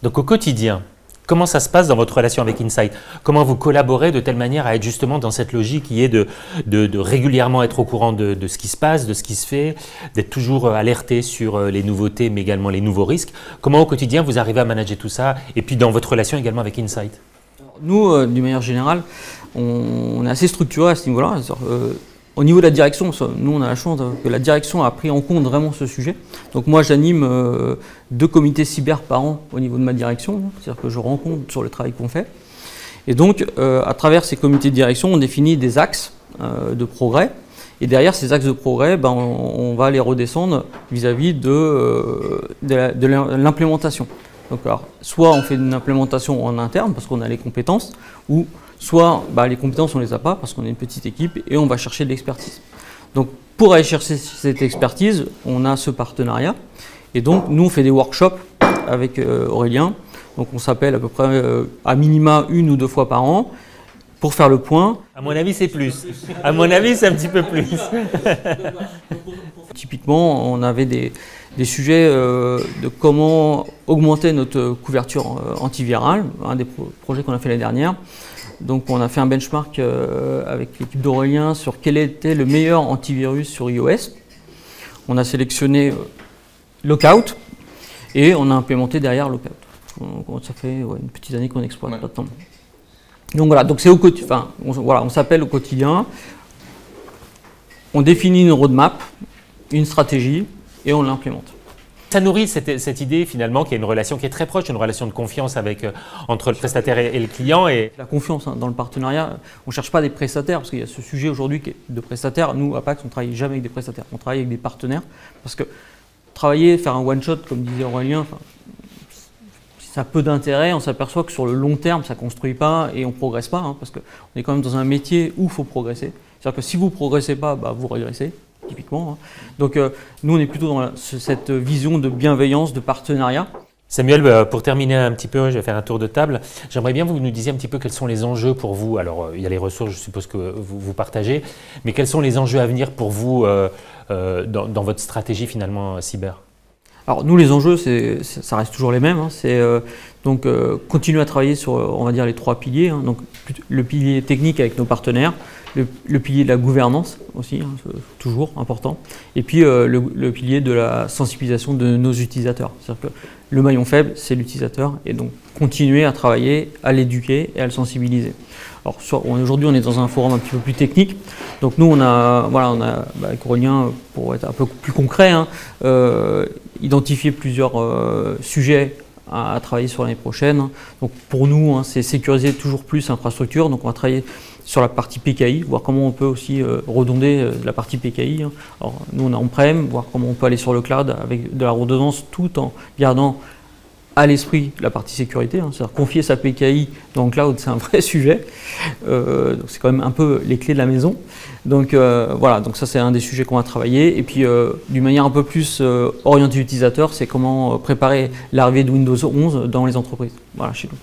Donc au quotidien, comment ça se passe dans votre relation avec Insight? Comment vous collaborez de telle manière à être justement dans cette logique qui est de régulièrement être au courant de ce qui se passe, de ce qui se fait, d'être toujours alerté sur les nouveautés mais également les nouveaux risques? Comment au quotidien vous arrivez à manager tout ça et puis dans votre relation également avec Insight? Nous, d'une manière générale, on est assez structuré à ce niveau-là. Au niveau de la direction, nous on a la chance que la direction a pris en compte vraiment ce sujet. Donc moi j'anime 2 comités cyber par an au niveau de ma direction, c'est-à-dire que je rends compte sur le travail qu'on fait. Et donc à travers ces comités de direction, on définit des axes de progrès. Et derrière ces axes de progrès, on va les redescendre vis-à-vis de l'implémentation. Donc alors, soit on fait une implémentation en interne parce qu'on a les compétences, ou soit les compétences on ne les a pas parce qu'on est une petite équipe et on va chercher de l'expertise. Donc pour aller chercher cette expertise, on a ce partenariat et donc nous on fait des workshops avec Aurélien. Donc on s'appelle à peu près à minima 1 ou 2 fois par an pour faire le point. À mon avis c'est plus. À mon avis c'est un petit peu plus. Typiquement on avait des sujets de comment augmenter notre couverture antivirale, un des projets qu'on a fait l'année dernière. Donc on a fait un benchmark avec l'équipe d'Aurélien sur quel était le meilleur antivirus sur iOS. On a sélectionné Lookout et on a implémenté derrière Lookout. Donc, ça fait une petite année qu'on exploite maintenant. Donc voilà, donc c'est au quotidien. Enfin, on s'appelle au quotidien. On définit une roadmap, une stratégie et on l'implémente. Ça nourrit cette idée finalement qu'il y a une relation qui est très proche, une relation de confiance entre le prestataire et le client. Et... La confiance dans le partenariat, on ne cherche pas des prestataires parce qu'il y a ce sujet aujourd'hui de prestataires. Nous, à Pax, on ne travaille jamais avec des prestataires, on travaille avec des partenaires parce que travailler, faire un one-shot, comme disait Aurélien, ça a peu d'intérêt. On s'aperçoit que sur le long terme, ça ne construit pas et on ne progresse pas parce qu'on est quand même dans un métier où il faut progresser. C'est-à-dire que si vous ne progressez pas, vous régressez. Typiquement. Donc nous on est plutôt dans cette vision de bienveillance, de partenariat. Samuel, pour terminer un petit peu, je vais faire un tour de table. J'aimerais bien que vous nous disiez un petit peu quels sont les enjeux pour vous. Alors il y a les ressources, je suppose que vous partagez, mais quels sont les enjeux à venir pour vous dans votre stratégie finalement cyber? Alors nous les enjeux, ça reste toujours les mêmes. C'est donc continuer à travailler sur, on va dire, les 3 piliers. Donc le pilier technique avec nos partenaires, le pilier de la gouvernance aussi, toujours important, et puis le pilier de la sensibilisation de nos utilisateurs. C'est-à-dire que le maillon faible, c'est l'utilisateur, et donc continuer à travailler, à l'éduquer et à le sensibiliser. Alors aujourd'hui, on est dans un forum un petit peu plus technique, donc nous on a avec Aurélien, pour être un peu plus concret, identifié plusieurs sujets à travailler sur l'année prochaine. Donc pour nous, c'est sécuriser toujours plus l'infrastructure. Donc on va travailler sur la partie PKI, voir comment on peut aussi redonder la partie PKI. Alors nous on est on-prem, voir comment on peut aller sur le cloud avec de la redondance tout en gardant à l'esprit la partie sécurité. C'est-à-dire confier sa PKI dans le cloud, c'est un vrai sujet. C'est quand même un peu les clés de la maison. Donc voilà, donc ça c'est un des sujets qu'on va travailler. Et puis d'une manière un peu plus orientée utilisateur, c'est comment préparer l'arrivée de Windows 11 dans les entreprises. Voilà, chez nous.